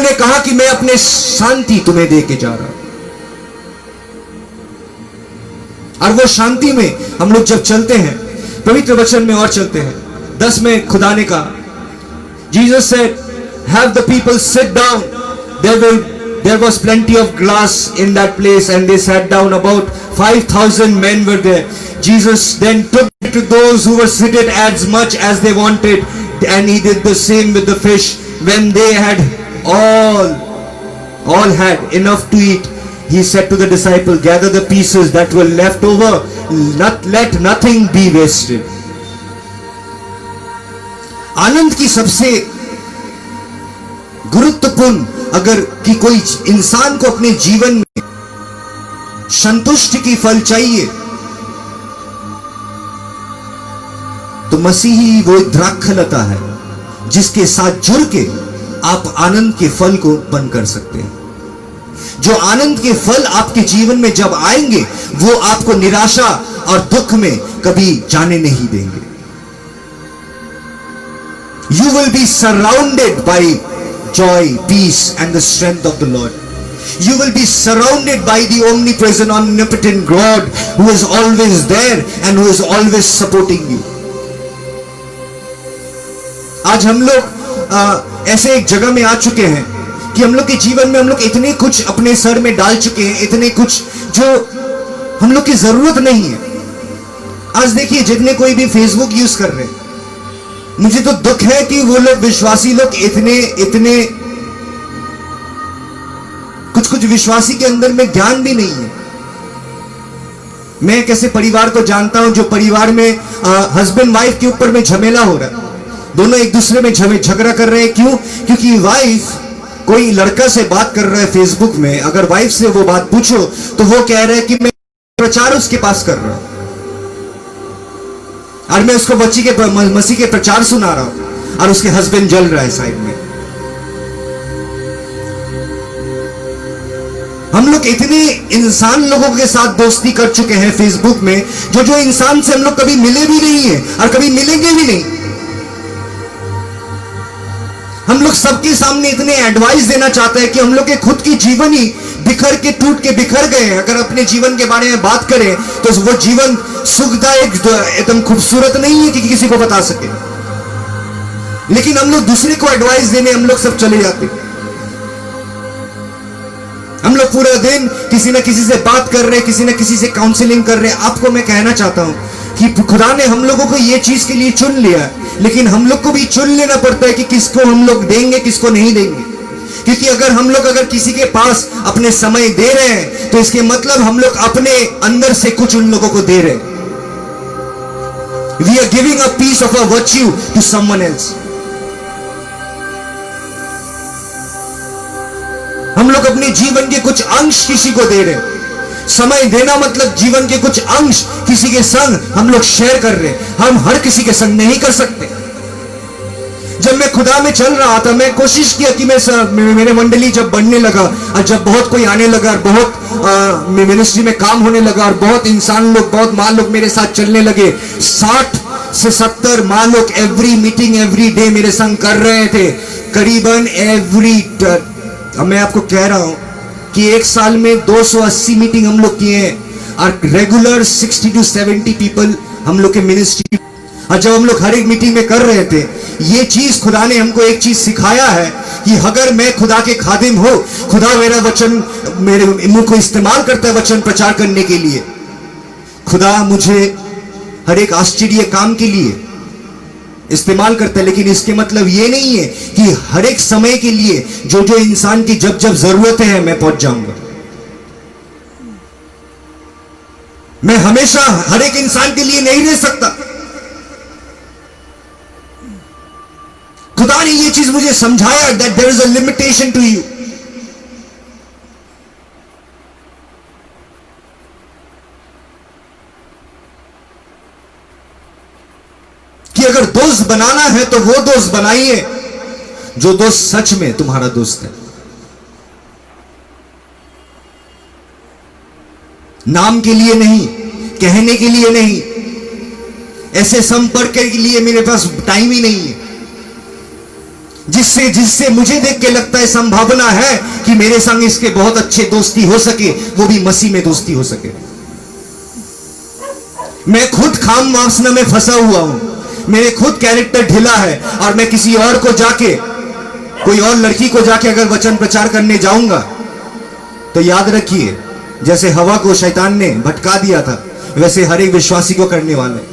उन्होंने कहा कि मैं अपने शांति तुम्हें दे के जा रहा हूं। और वो शांति में हम लोग जब चलते हैं, पवित्र वचन में और चलते हैं 10 में खुदा ने कहा, Jesus said, have the people sit down. There was plenty of glass in that place and they sat down. About 5,000 men were there. Jesus then took to those who were seated as much as they wanted, and he did the same with the fish. When they had all had enough to eat, he said to the disciple, gather the pieces that were left over, let nothing be wasted. आनंद की सबसे गुरुत्वपूर्ण, अगर कि कोई इंसान को अपने जीवन में संतुष्टि की फल चाहिए तो मसीही वो द्राक्षलता है जिसके साथ जुड़ के आप आनंद के फल को उत्पन्न कर सकते हैं। जो आनंद के फल आपके जीवन में जब आएंगे वो आपको निराशा और दुख में कभी जाने नहीं देंगे। You will be surrounded by joy, peace and the strength of the Lord. You will be surrounded by the omnipresent, omnipotent God who is always there and who is always supporting you. आज हम लोग ऐसे एक जगह में आ चुके हैं कि हम लोग के जीवन में हम लोग इतने कुछ अपने सर में डाल चुके हैं, इतने कुछ जो हम लोग की जरूरत नहीं है। आज देखिए जितने कोई भी फेसबुक यूज कर रहे हैं, मुझे तो दुख है कि वो लोग विश्वासी लोग इतने कुछ विश्वासी के अंदर में ज्ञान भी नहीं है। मैं एक ऐसे परिवार को जानता हूं जो परिवार में हस्बैंड वाइफ के ऊपर में झमेला हो रहा है, दोनों एक दूसरे में झगड़ा कर रहे हैं। क्यों? क्योंकि वाइफ कोई लड़का से बात कर रहा है फेसबुक में, अगर वाइफ से वो बात पूछो तो वो कह रहा है कि मैं प्रचार उसके पास कर रहा हूं और मैं उसको मसीह के प्रचार सुना रहा हूं और उसके हस्बैंड जल रहा है साइड में। हम लोग इतने इंसान लोगों के साथ दोस्ती कर चुके हैं फेसबुक में, जो इंसान से हम लोग कभी मिले भी नहीं है और कभी मिलेंगे भी नहीं। हम लोग सबके सामने इतने एडवाइस देना चाहते हैं कि हम लोग के खुद की जीवन ही बिखर के टूट के बिखर गए हैं। अगर अपने जीवन के बारे में बात करें तो वो जीवन सुखदायक एकदम खूबसूरत नहीं है कि किसी को बता सके, लेकिन हम लोग दूसरे को एडवाइस देने हम लोग सब चले जाते हैं। हम लोग पूरा दिन किसी ना किसी से बात कर रहे हैं, किसी ना किसी से काउंसलिंग कर रहे हैं। आपको मैं कहना चाहता हूं कि खुदा ने हम लोगों को ये चीज के लिए चुन लिया है, लेकिन हम लोग को भी चुन लेना पड़ता है कि किसको हम लोग देंगे, किसको नहीं देंगे। क्योंकि अगर किसी के पास अपने समय दे रहे हैं तो इसके मतलब हम लोग अपने अंदर से कुछ उन लोगों को दे रहे हैं। We are giving a piece of our virtue to someone else. हम लोग अपने जीवन के कुछ अंश किसी को दे रहे हैं। समय देना मतलब जीवन के कुछ अंश किसी के संग हम लोग शेयर कर रहे हैं। हम हर किसी के संग नहीं कर सकते। जब मैं खुदा में चल रहा था, मैं कोशिश किया कि मेरे मंडली जब बढ़ने लगा और जब बहुत कोई आने लगा और बहुत मिनिस्ट्री में काम होने लगा और बहुत इंसान लोग, बहुत माँ लोग मेरे साथ चलने लगे, 60 से 70 माँ लोग एवरी मीटिंग एवरी डे मेरे संग कर रहे थे, करीबन अब मैं आपको कह रहा हूं कि एक साल में 280 मीटिंग हम लोग किए हैं और रेगुलर 60 to 70 पीपल हम लोग के मिनिस्ट्री। और जब हम लोग हर एक मीटिंग में कर रहे थे, ये चीज खुदा ने हमको एक चीज सिखाया है कि अगर मैं खुदा के खादिम हो, खुदा मेरा वचन, मेरे मुंह को इस्तेमाल करता है वचन प्रचार करने के लिए, खुदा मुझे हर एक आश्चर्य काम के लिए इस्तेमाल करता है। लेकिन इसके मतलब ये नहीं है कि हर एक समय के लिए जो इंसान की जब जरूरत है मैं पहुंच जाऊंगा। मैं हमेशा हर एक इंसान के लिए नहीं रह सकता। खुदा ने ये चीज मुझे समझाया that there is a limitation to you. कि अगर दोस्त बनाना है तो वो दोस्त बनाइए जो दोस्त सच में तुम्हारा दोस्त है, नाम के लिए नहीं, कहने के लिए नहीं, ऐसे संपर्क के लिए मेरे पास टाइम ही नहीं है। जिससे जिससे मुझे देख के लगता है संभावना है कि मेरे संग इसके बहुत अच्छे दोस्ती हो सके, वो भी मसीह में दोस्ती हो सके। मैं खुद खाम वासना में फंसा हुआ हूं, मेरे खुद कैरेक्टर ढिला है, और मैं किसी और को जाके, कोई और लड़की को जाके अगर वचन प्रचार करने जाऊंगा तो याद रखिए, जैसे हवा को शैतान ने भटका दिया था वैसे हर एक विश्वासी को करने वाले।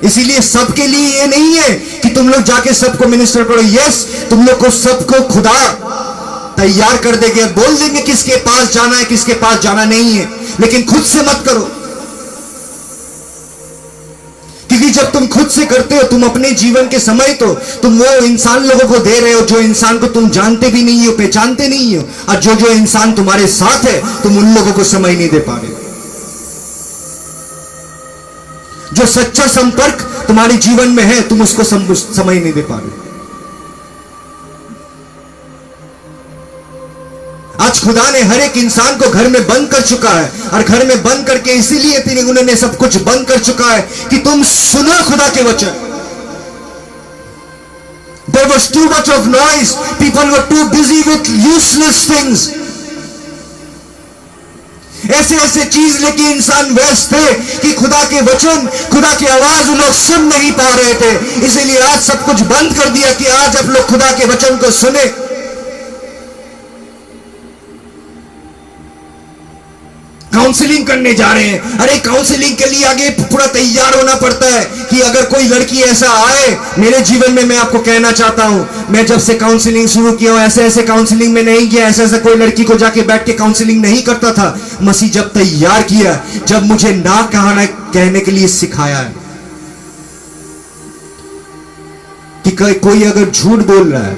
इसीलिए सबके लिए ये नहीं है कि तुम लोग जाके सबको मिनिस्टर करो। यस, तुम लोग को सबको खुदा तैयार कर देंगे, बोल देंगे किसके पास जाना है, किसके पास जाना नहीं है, लेकिन खुद से मत करो। क्योंकि जब तुम खुद से करते हो, तुम अपने जीवन के समय तो तुम वो इंसान लोगों को दे रहे हो जो इंसान को तुम जानते भी नहीं हो, पहचानते नहीं हो, और जो जो इंसान तुम्हारे साथ है तुम उन लोगों को समय नहीं दे पा रहे हो। जो सच्चा संपर्क तुम्हारे जीवन में है तुम उसको समय नहीं दे पा रहे। आज खुदा ने हर एक इंसान को घर में बंद कर चुका है, और घर में बंद करके इसीलिए उन्होंने सब कुछ बंद कर चुका है कि तुम सुनो खुदा के वचन। There was too much of noise. People were too busy with useless things. ऐसे ऐसे चीज लेके इंसान व्यस्त थे कि खुदा के वचन, खुदा की आवाज वो लोग सुन नहीं पा रहे थे। इसीलिए आज सब कुछ बंद कर दिया कि आज आप लोग खुदा के वचन को सुने। काउंसलिंग करने जा रहे हैं, अरे काउंसलिंग के लिए आगे पूरा तैयार होना पड़ता है कि अगर कोई लड़की ऐसा आए मेरे जीवन में, मैं आपको कहना चाहता हूं, मैं जब से काउंसलिंग शुरू किया हूं, ऐसे ऐसे काउंसलिंग में नहीं किया, ऐसे ऐसे कोई लड़की को जाके बैठ के काउंसलिंग नहीं करता था। मसीह जब तैयार किया, जब मुझे ना कहने के लिए सिखाया है कि कोई अगर झूठ बोल रहा है,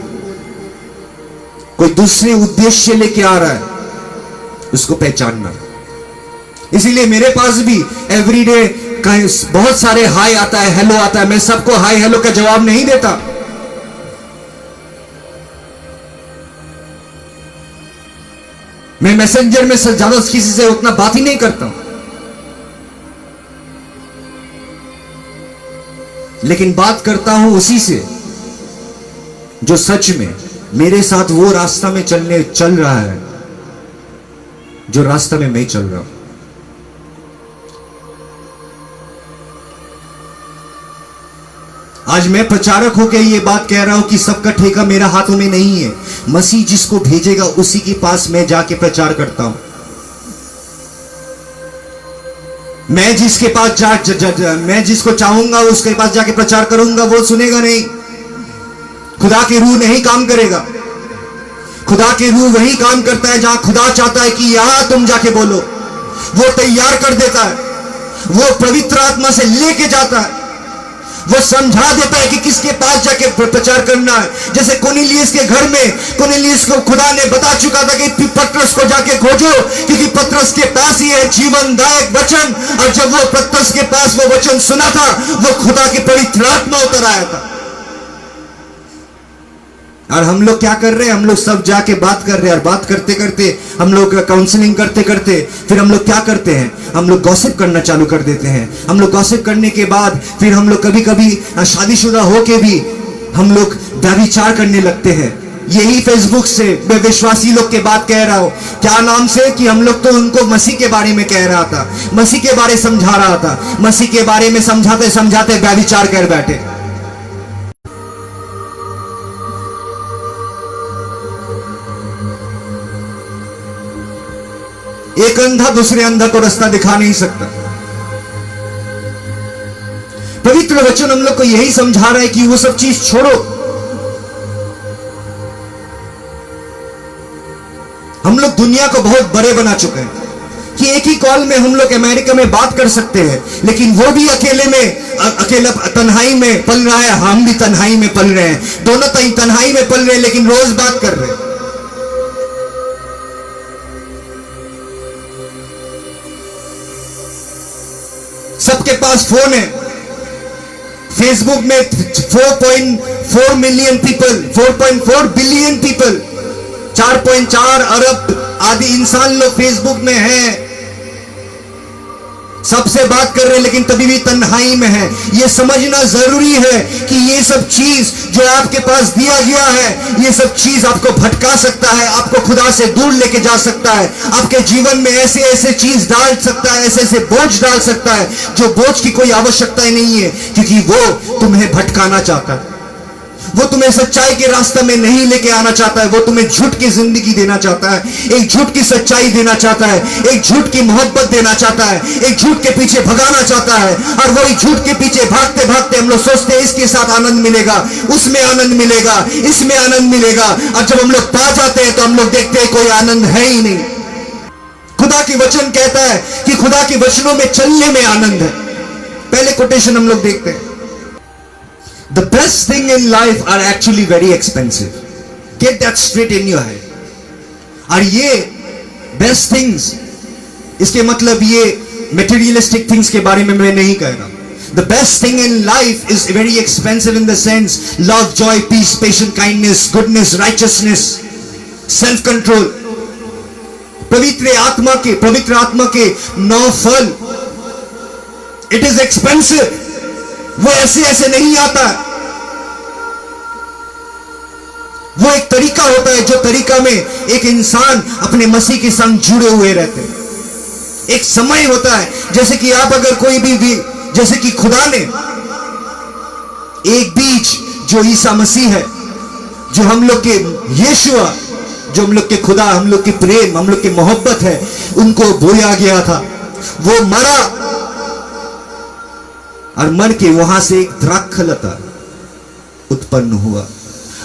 कोई दूसरे उद्देश्य लेके आ रहा है, उसको पहचानना। इसीलिए मेरे पास भी एवरीडे बहुत सारे हाय आता है, हेलो आता है। मैं सबको हाय हेलो का जवाब नहीं देता। मैं मैसेंजर में ज्यादा किसी से उतना बात ही नहीं करता, लेकिन बात करता हूं उसी से जो सच में मेरे साथ वो रास्ता में चल रहा है जो रास्ता में मैं चल रहा हूं। आज मैं प्रचारक होकर ये बात कह रहा हूं कि सबका ठेका मेरा हाथों में नहीं है। मसीह जिसको भेजेगा उसी के पास मैं जाके प्रचार करता हूं। मैं जिसके पास मैं जिसको चाहूंगा उसके पास जाके प्रचार करूंगा, वो सुनेगा नहीं। खुदा की रूह नहीं काम करेगा। खुदा की रूह वही काम करता है जहां खुदा चाहता है कि यहां तुम जाके बोलो। वो तैयार कर देता है, वो पवित्र आत्मा से लेके जाता है, वो समझा देता है कि किसके पास जाके प्रचार करना है। जैसे कोर्नेलियस के घर में कोर्नेलियस को खुदा ने बता चुका था कि पतरस को जाके खोजो, क्योंकि पतरस के पास ही है जीवनदायक वचन। और जब वो पतरस के पास वो वचन सुना था, वो खुदा की पवित्र आत्मा उतर आया था। और हम लोग क्या कर रहे हैं? हम लोग सब जाके बात कर रहे हैं, और बात करते करते हम लोग काउंसलिंग करते करते फिर हम लोग क्या करते हैं? हम लोग गॉसिप करना चालू कर देते हैं। हम लोग गॉसिप करने के बाद फिर हम लोग कभी कभी शादीशुदा होके भी हम लोग व्यभिचार करने लगते हैं। यही फेसबुक से मैं विश्वासी लोग के बात कह रहा हूं। क्या नाम से? कि हम लोग तो उनको मसीह के बारे में कह रहा था, मसीह के बारे समझा रहा था, मसीह के बारे में समझाते समझाते व्यभिचार कर बैठे। एक अंधा दूसरे अंधा को रास्ता दिखा नहीं सकता। पवित्र वचन हम लोग को यही समझा रहा है कि वो सब चीज छोड़ो। हम लोग दुनिया को बहुत बड़े बना चुके हैं कि एक ही कॉल में हम लोग अमेरिका में बात कर सकते हैं, लेकिन वो भी अकेला तन्हाई में पल रहा है, हम भी तन्हाई में पल रहे हैं। दोनों तन्हाई में पल रहे हैं, लेकिन रोज बात कर रहे हैं। सबके पास फोन है। फेसबुक में 4.4 मिलियन पीपल, 4.4 बिलियन पीपल, 4.4 अरब आदि इंसान लोग फेसबुक में हैं। सबसे बात कर रहे हैं लेकिन तभी भी तन्हाई में है। यह समझना जरूरी है कि ये सब चीज जो आपके पास दिया गया है, ये सब चीज आपको भटका सकता है, आपको खुदा से दूर लेके जा सकता है, आपके जीवन में ऐसे ऐसे चीज डाल सकता है, ऐसे ऐसे बोझ डाल सकता है जो बोझ की कोई आवश्यकता ही नहीं है, क्योंकि वो तुम्हें भटकाना चाहता है। वो तुम्हें सच्चाई के रास्ते में नहीं लेके आना चाहता है। वो तुम्हें झूठ की जिंदगी देना चाहता है, एक झूठ की सच्चाई देना चाहता है, एक झूठ की मोहब्बत देना चाहता है, एक झूठ के पीछे भगाना चाहता है। और वही झूठ के पीछे भागते भागते हम लोग सोचते हैं इसके साथ आनंद मिलेगा, उसमें आनंद मिलेगा, इसमें आनंद मिलेगा, और जब हम लोग पा जाते हैं तो हम लोग देखते हैं कोई आनंद है ही नहीं। खुदा की वचन कहता है कि खुदा के वचनों में चलने में आनंद है। पहले कोटेशन हम लोग देखते हैं, the best thing in life are actually very expensive. Get that straight in your head. और ये best things, इसके मतलब ये materialistic things के बारे में मैं नहीं कह रहा। The best thing in life is very expensive in the sense love, joy, peace, patience, kindness, goodness, righteousness, self control. पवित्र आत्मा के 9 फल, it is expensive. वो ऐसे ऐसे नहीं आता। वो एक तरीका होता है, जो तरीका में एक इंसान अपने मसीह के संग जुड़े हुए रहते हैं। एक समय होता है, जैसे कि आप अगर कोई भी जैसे कि खुदा ने एक बीज जो ईसा मसीह है, जो हम लोग के यीशुआ, जो हम लोग के खुदा, हम लोग के प्रेम, हम लोग की मोहब्बत है, उनको बोया गया था। वो मरा और मर के वहां से एक द्राक्षलता उत्पन्न हुआ,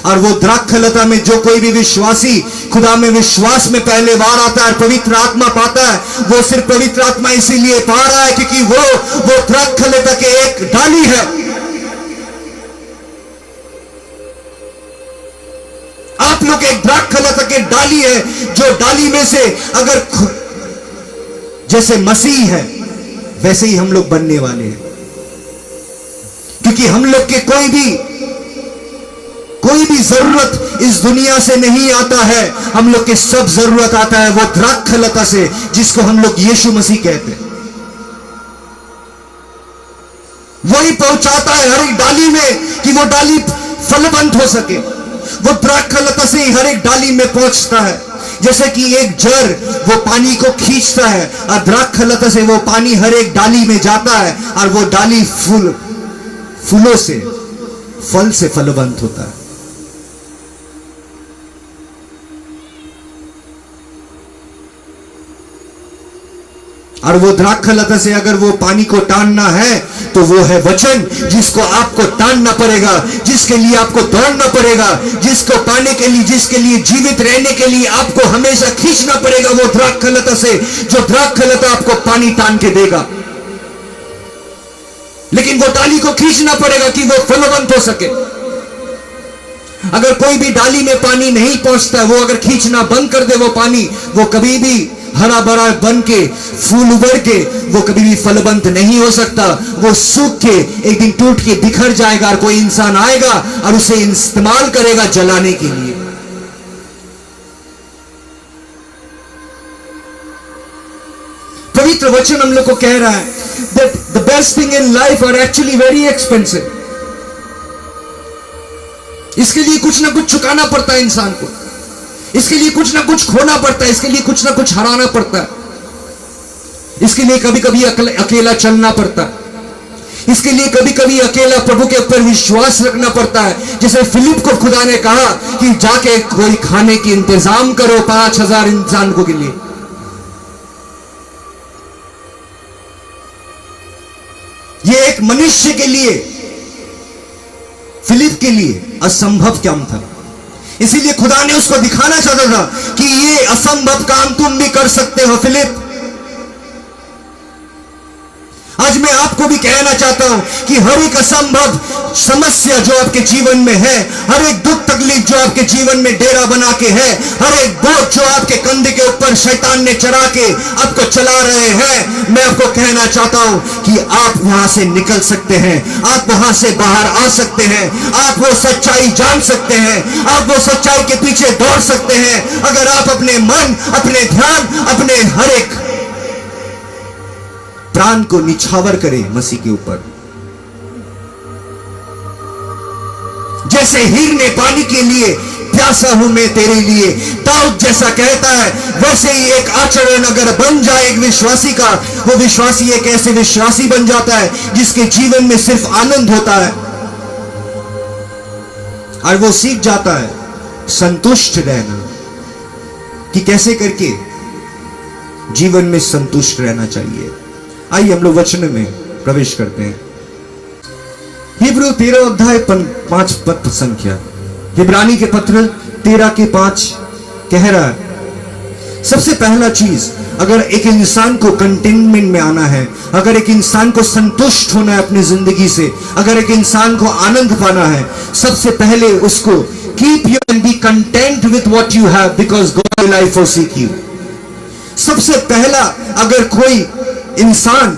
और वो द्राक्षलता में जो कोई भी विश्वासी खुदा में विश्वास में पहले बार आता है, पवित्र आत्मा पाता है, वो सिर्फ पवित्र आत्मा इसीलिए पा रहा है क्योंकि वो द्राक्षलता के एक डाली है। आप लोग एक द्राक्षलता के डाली है, जो डाली में से अगर जैसे मसीह है वैसे ही हम लोग बनने वाले हैं, क्योंकि हम लोग के कोई भी जरूरत इस दुनिया से नहीं आता है। हम लोग के सब जरूरत आता है वो द्राक्षलता से, जिसको हम लोग यीशु मसीह कहते हैं। वही पहुंचाता है हर एक डाली में कि वो डाली फलवंत हो सके। वो द्राक्षलता से ही हर एक डाली में पहुंचता है। जैसे कि एक जड़ वो पानी को खींचता है, और द्राक्षलता से वो पानी हर एक डाली में जाता है, और वो डाली फूलों से, फल से फलवंत होता है। और वो द्राक्षलता से अगर वो पानी को टानना है तो वो है वचन, जिसको आपको टानना पड़ेगा, जिसके लिए आपको दौड़ना पड़ेगा, जिसको पाने के लिए, जिसके लिए जीवित रहने के लिए आपको हमेशा खींचना पड़ेगा वो द्राक्षलता से, जो द्राक्षलता आपको पानी टान के देगा। लेकिन वो डाली को खींचना पड़ेगा कि वो फलवंत हो सके। अगर कोई भी डाली में पानी नहीं पहुंचता, वो अगर खींचना बंद कर दे वो पानी, वो कभी भी हरा भरा बन के, फूल उभर के, वो कभी भी फलवंत नहीं हो सकता। वो सूख के एक दिन टूट के बिखर जाएगा, और कोई इंसान आएगा और उसे इस्तेमाल करेगा जलाने के लिए। पवित्र वचन हम लोग को कह रहा है that the best thing in life are actually very expensive. इसके लिए कुछ ना कुछ चुकाना पड़ता है इंसान को, इसके लिए कुछ ना कुछ खोना पड़ता है, इसके लिए कुछ ना कुछ हराना पड़ता है, इसके लिए कभी कभी अकेला चलना पड़ता है, इसके लिए कभी कभी अकेला प्रभु के ऊपर विश्वास रखना पड़ता है। जैसे फिलिप को खुदा ने कहा कि जाके कोई खाने की इंतजाम करो 5000 इंसान को के लिए। ये एक मनुष्य के लिए, फिलिप के लिए असंभव काम था। इसीलिए खुदा ने उसको दिखाना चाहता था कि ये असंभव काम तुम भी कर सकते हो फिलिप। आज मैं आपको भी कहना चाहता हूं कि हर एक असंभव समस्या जो आपके जीवन में है, हर एक दुख तकलीफ जो आपके जीवन में डेरा बना के है, हर एक बोझ जो आपके कंधे के ऊपर शैतान ने चढ़ा के आपको चला रहे हैं, मैं आपको कहना चाहता हूं कि आप वहां से निकल सकते हैं, आप वहां से बाहर आ सकते हैं, आप वो सच्चाई जान सकते हैं, आप वो सच्चाई के पीछे दौड़ सकते हैं। अगर आप अपने मन, अपने ध्यान, अपने हर एक प्राण को निछावर करे मसीह के ऊपर। जैसे हीर ने पानी के लिए प्यासा हूं मैं तेरे लिए, दाऊद जैसा कहता है, वैसे ही एक आचरण अगर बन जाए एक विश्वासी का, वो विश्वासी एक ऐसे विश्वासी बन जाता है जिसके जीवन में सिर्फ आनंद होता है, और वो सीख जाता है संतुष्ट रहना, कि कैसे करके जीवन में संतुष्ट रहना चाहिए। आइए हम लोग वचन में प्रवेश करते हैं। हिब्रू 13 अध्याय 5 पद संख्या, इब्रानी के पत्र 13 के 5 कह रहा है, सबसे पहला चीज, अगर एक इंसान को कंटेनमेंट में आना है, अगर एक इंसान को संतुष्ट होना है अपनी जिंदगी से, अगर एक इंसान को आनंद पाना है, सबसे पहले उसको keep you and be content with what you have because God will life forsake you. सबसे पहला, अगर कोई इंसान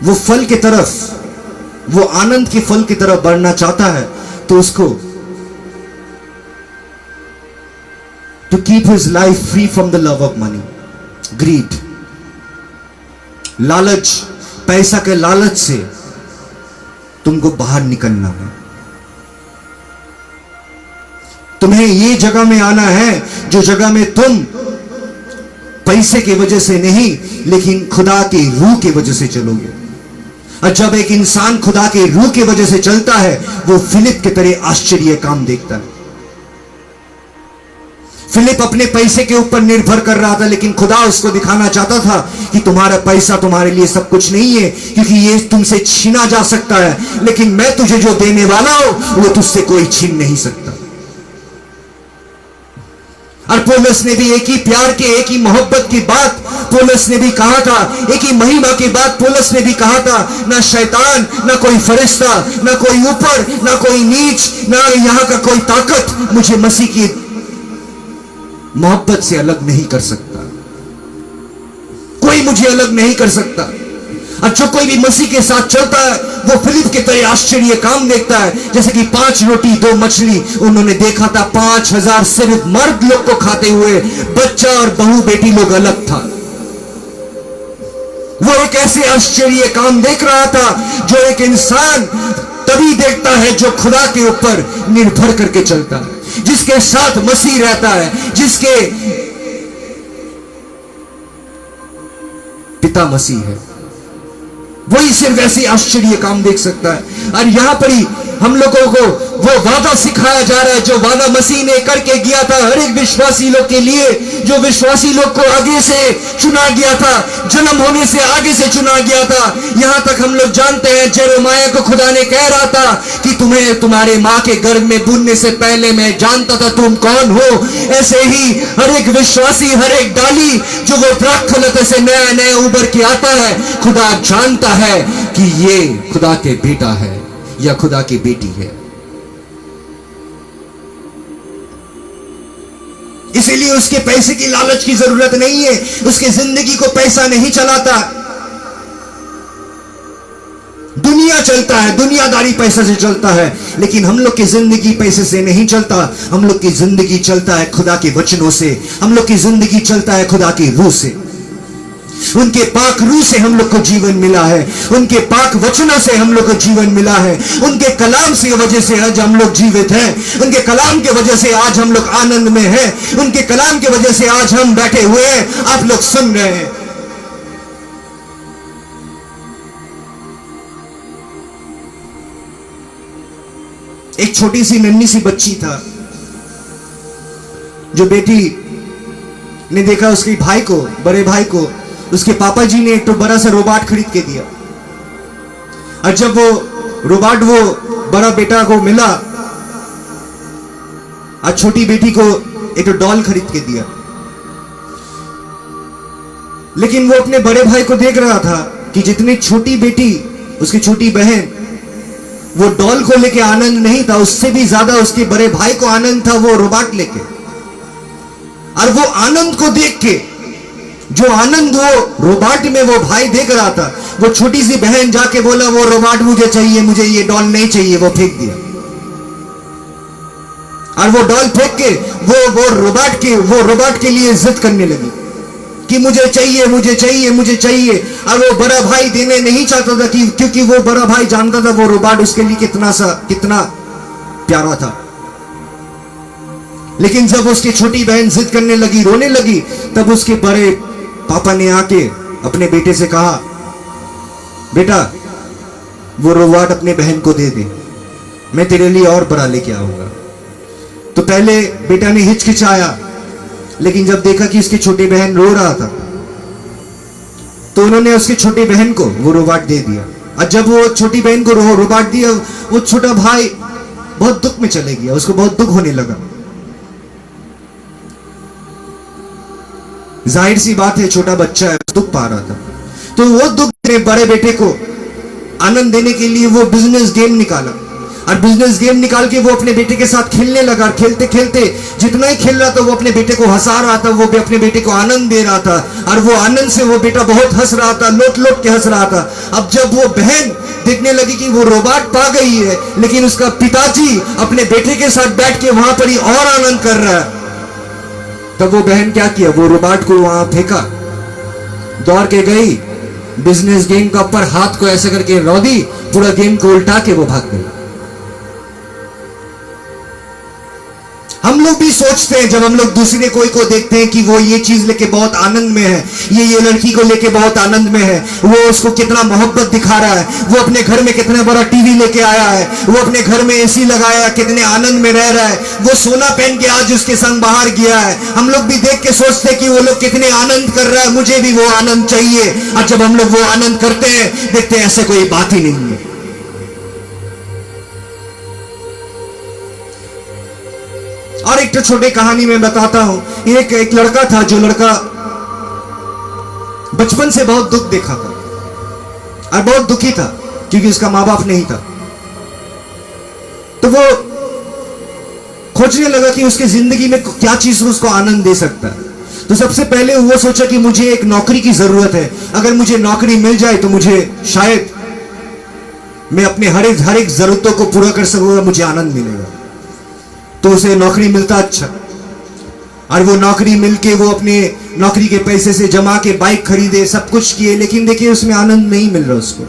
वो फल की तरफ, वो आनंद के फल की तरफ बढ़ना चाहता है, तो उसको to keep his life free from the love of money, greed, लालच, पैसा के लालच से तुमको बाहर निकलना है। तुम्हें ये जगह में आना है जो जगह में तुम पैसे की वजह से नहीं, लेकिन खुदा की रूह की वजह से चलोगे। और जब एक इंसान खुदा के रूह की वजह से चलता है, वो फिलिप के तरह आश्चर्य काम देखता है। फिलिप अपने पैसे के ऊपर निर्भर कर रहा था, लेकिन खुदा उसको दिखाना चाहता था कि तुम्हारा पैसा तुम्हारे लिए सब कुछ नहीं है, क्योंकि ये तुमसे छीना जा सकता है, लेकिन मैं तुझे जो देने वाला हूं वो तुझसे कोई छीन नहीं सकता। और पौलुस ने भी एक ही प्यार के, एक ही मोहब्बत की बात पौलुस ने भी कहा था, एक ही महिमा की बात पौलुस ने भी कहा था, ना शैतान, ना कोई फरिश्ता, ना कोई ऊपर, ना कोई नीच, ना यहां का कोई ताकत मुझे मसीह की मोहब्बत से अलग नहीं कर सकता। कोई मुझे अलग नहीं कर सकता। और जो कोई भी मसीह के साथ चलता है, वो फिलिप के तरह आश्चर्य काम देखता है। जैसे कि 5 रोटी 2 मछली उन्होंने देखा था, 5000 सिर्फ मर्द लोग को खाते हुए, बच्चा और बहू बेटी लोग अलग था। वो एक ऐसे आश्चर्य काम देख रहा था जो एक इंसान तभी देखता है जो खुदा के ऊपर निर्भर करके चलता है, जिसके साथ मसीह रहता है, जिसके पिता मसीह है, वही सिर्फ ऐसी आश्चर्य काम देख सकता है। और यहां पर ही हम लोगों को वो वादा सिखाया जा रहा है जो वादा मसीह ने करके गया था हर एक विश्वासी लोग के लिए, जो विश्वासी लोग को आगे से चुना गया था, जन्म होने से आगे से चुना गया था। यहां तक हम लोग जानते हैं जेरेमाया को खुदा ने कह रहा था कि तुम्हें तुम्हारे मां के गर्भ में बुनने से पहले मैं जानता था तुम कौन हो। ऐसे ही हर एक विश्वासी, हर एक डाली जो वो द्राक्षलता से नया नया उभर के आता है, खुदा जानता है कि ये खुदा के बेटा है या खुदा की बेटी है। इसीलिए उसके पैसे की लालच की जरूरत नहीं है, उसके जिंदगी को पैसा नहीं चलाता। दुनिया चलता है, दुनियादारी पैसे से चलता है, लेकिन हम लोग की जिंदगी पैसे से नहीं चलता। हम लोग की जिंदगी चलता है खुदा के वचनों से, हम लोग की जिंदगी चलता है खुदा की रूह से। उनके पाक रूह से हम लोग को जीवन मिला है, उनके पाक वचनों से हम लोग को जीवन मिला है, उनके कलाम से वजह से आज हम लोग जीवित हैं, उनके कलाम के वजह से आज हम लोग आनंद में हैं, उनके कलाम के वजह से आज हम बैठे हुए हैं, आप लोग सुन रहे हैं। एक छोटी सी नन्ही सी बच्ची था, जो बेटी ने देखा उसके भाई को, बड़े भाई को, उसके पापा जी ने एक तो बड़ा सा रोबोट खरीद के दिया। और जब वो रोबोट वो बड़ा बेटा को मिला, और छोटी बेटी को एक तो डॉल खरीद के दिया। लेकिन वो अपने बड़े भाई को देख रहा था कि जितनी छोटी बेटी, उसकी छोटी बहन, वो डॉल को लेके आनंद नहीं था, उससे भी ज्यादा उसके बड़े भाई को आनंद था वो रोबोट लेके। और वो आनंद को देख के, जो आनंद वो रोबोट में वो भाई देख रहा था, वो छोटी सी बहन जाके बोला वो रोबोट मुझे चाहिए, मुझे ये डॉल नहीं चाहिए, वो फेंक दिया। और वो डॉल फेंक के वो रोबोट के लिए जिद करने लगी कि मुझे चाहिए, मुझे चाहिए, मुझे चाहिए। और वो बड़ा भाई देने नहीं चाहता था कि क्योंकि वो बड़ा भाई जानता था वो रोबोट उसके लिए कितना प्यारा था। लेकिन जब उसकी छोटी बहन जिद करने लगी, रोने लगी, तब उसके बड़े पापा ने आके अपने बेटे से कहा, बेटा वो रोबोट अपने बहन को दे दे, मैं तेरे लिए और बड़ा लेके आऊंगा। तो पहले बेटा ने हिचकिचाया, लेकिन जब देखा कि उसकी छोटी बहन रो रहा था, तो उन्होंने उसकी छोटी बहन को वो रोबोट दे दिया। और जब वो छोटी बहन को रोबोट दिया, वो छोटा भाई बहुत दुख में चले गया, उसको बहुत दुख होने लगा। जाहिर सी बात है, छोटा बच्चा है, दुख पा रहा था। तो वो दुख में बड़े बेटे को आनंद देने के लिए वो बिजनेस गेम निकाला, और बिजनेस गेम निकाल के वो अपने बेटे के साथ खेलने लगा। खेलते खेलते जितना ही खेल रहा था, वो अपने बेटे को हंसा रहा था, वो भी अपने बेटे को आनंद दे रहा था, और वो आनंद से वो बेटा बहुत हंस रहा था, लोट लोट के हंस रहा था। अब जब वो बहन देखने लगी कि वो रोबोट पा गई है, लेकिन उसका पिताजी अपने बेटे के साथ बैठ के वहां पर ही और आनंद कर रहा है, तब वो बहन क्या किया, वो रोबोट को वहां फेंका, दौड़ के गई, बिजनेस गेम का ऊपर हाथ को ऐसे करके रौ दी, पूरा गेम को उल्टा के वो भाग गई। हम लोग भी सोचते हैं, जब हम लोग दूसरे कोई को देखते हैं कि वो ये चीज लेके बहुत आनंद में है, ये लड़की को लेके बहुत आनंद में है, वो उसको कितना मोहब्बत दिखा रहा है, वो अपने घर में कितना बड़ा टीवी लेके आया है, वो अपने घर में एसी लगाया, कितने आनंद में रह रहा है, वो सोना पहन के आज उसके संग बाहर गया है। हम लोग भी देख के सोचते हैं कि वो लोग कितने आनंद कर रहा है, मुझे भी वो आनंद चाहिए। और जब हम लोग वो आनंद करते हैं, देखते हैं ऐसे कोई बात ही नहीं है। और एक तो छोटी कहानी में बताता हूं। एक लड़का था, जो लड़का बचपन से बहुत दुख देखा था और बहुत दुखी था, क्योंकि उसका मां बाप नहीं था। तो वो खोजने लगा कि उसकी जिंदगी में क्या चीज उसको आनंद दे सकता है। तो सबसे पहले वो सोचा कि मुझे एक नौकरी की जरूरत है, अगर मुझे नौकरी मिल जाए तो मुझे शायद मैं अपने हर एक जरूरतों को पूरा कर सकूंगा, मुझे आनंद मिलेगा। तो उसे नौकरी मिलता, अच्छा, और वो नौकरी मिलके वो अपने नौकरी के पैसे से जमा के बाइक खरीदे, सब कुछ किए, लेकिन देखिए उसमें आनंद नहीं मिल रहा उसको।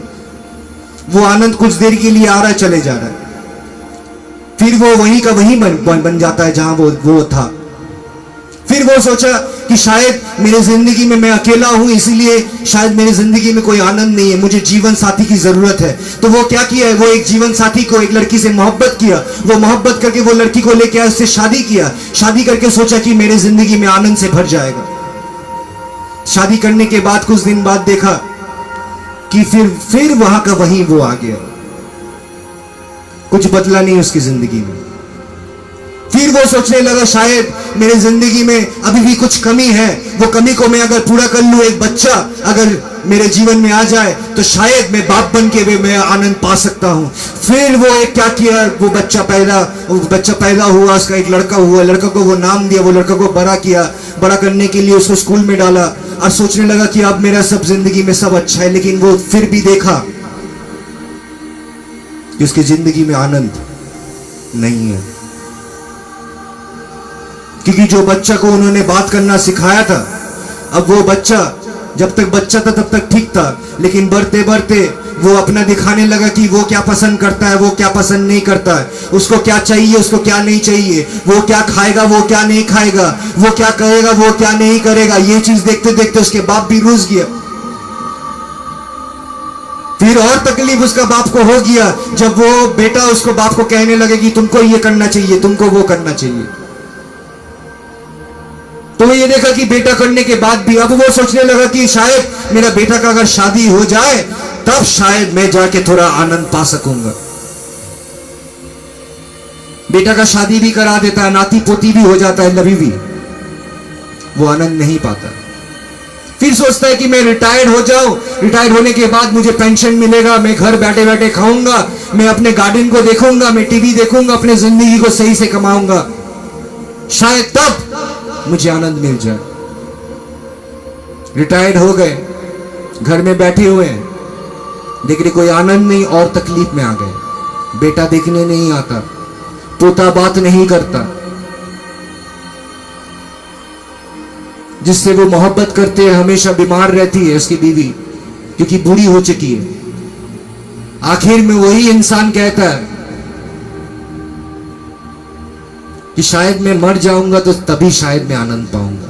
वो आनंद कुछ देर के लिए आ रहा है, चले जा रहा है, फिर वो वहीं का वहीं बन जाता है जहां वो था। फिर वो सोचा कि शायद मेरी जिंदगी में मैं अकेला हूं, इसीलिए शायद मेरी जिंदगी में कोई आनंद नहीं है, मुझे जीवन साथी की जरूरत है। तो वो क्या किया है, वो एक जीवन साथी को, एक लड़की से मोहब्बत किया, वो मोहब्बत करके वो लड़की को लेके उससे शादी किया। शादी करके सोचा कि मेरी जिंदगी में आनंद से भर जाएगा। शादी करने के बाद कुछ दिन बाद देखा कि फिर वहां का वहीं वो आ गया, कुछ बदला नहीं उसकी जिंदगी में। फिर वो सोचने लगा शायद मेरी जिंदगी में अभी भी कुछ कमी है, वो कमी को मैं अगर पूरा कर लूं, एक बच्चा अगर मेरे जीवन में आ जाए तो शायद मैं बाप बन के भी मैं आनंद पा सकता हूं। फिर वो एक क्या किया, वो बच्चा पैदा हुआ, उसका एक लड़का हुआ, लड़का को वो नाम दिया, वो लड़का को बड़ा किया, बड़ा करने के लिए उसको स्कूल में डाला, और सोचने लगा कि अब मेरा सब जिंदगी में सब अच्छा है। लेकिन वो फिर भी देखा कि उसकी जिंदगी में आनंद नहीं है, क्योंकि जो बच्चा को उन्होंने बात करना सिखाया था, अब वो बच्चा जब तक बच्चा था तब तक ठीक था, लेकिन बढ़ते बढ़ते वो अपना दिखाने लगा कि वो क्या पसंद करता है, वो क्या पसंद नहीं करता है, उसको क्या चाहिए, उसको क्या नहीं चाहिए, वो क्या खाएगा, वो क्या नहीं खाएगा, वो क्या करेगा, वो क्या नहीं करेगा। ये चीज देखते देखते उसके बाप भी रूस गया। फिर और तकलीफ उसका बाप को हो गया जब वो बेटा उसको बाप को कहने लगे कि तुमको ये करना चाहिए, तुमको वो करना चाहिए। तो ये देखा कि बेटा करने के बाद भी अब वो सोचने लगा कि शायद मेरा बेटा का अगर शादी हो जाए तब शायद मैं जाके थोड़ा आनंद पा सकूंगा। बेटा का शादी भी करा देता है, नाती पोती भी हो जाता है, लवी भी, वो आनंद नहीं पाता। फिर सोचता है कि मैं रिटायर्ड हो जाऊं, रिटायर होने के बाद मुझे पेंशन मिलेगा, मैं घर बैठे बैठे खाऊंगा, मैं अपने गार्डन को देखूंगा, मैं टीवी देखूंगा, अपने जिंदगी को सही से कमाऊंगा, शायद तब मुझे आनंद मिल जाए। रिटायर्ड हो गए, घर में बैठे हुए हैं, देख रहे कोई आनंद नहीं, और तकलीफ में आ गए। बेटा देखने नहीं आता, पोता बात नहीं करता, जिससे वो मोहब्बत करते हैं हमेशा बीमार रहती है उसकी बीवी, क्योंकि बूढ़ी हो चुकी है। आखिर में वही इंसान कहता है कि शायद मैं मर जाऊंगा तो तभी शायद मैं आनंद पाऊंगा।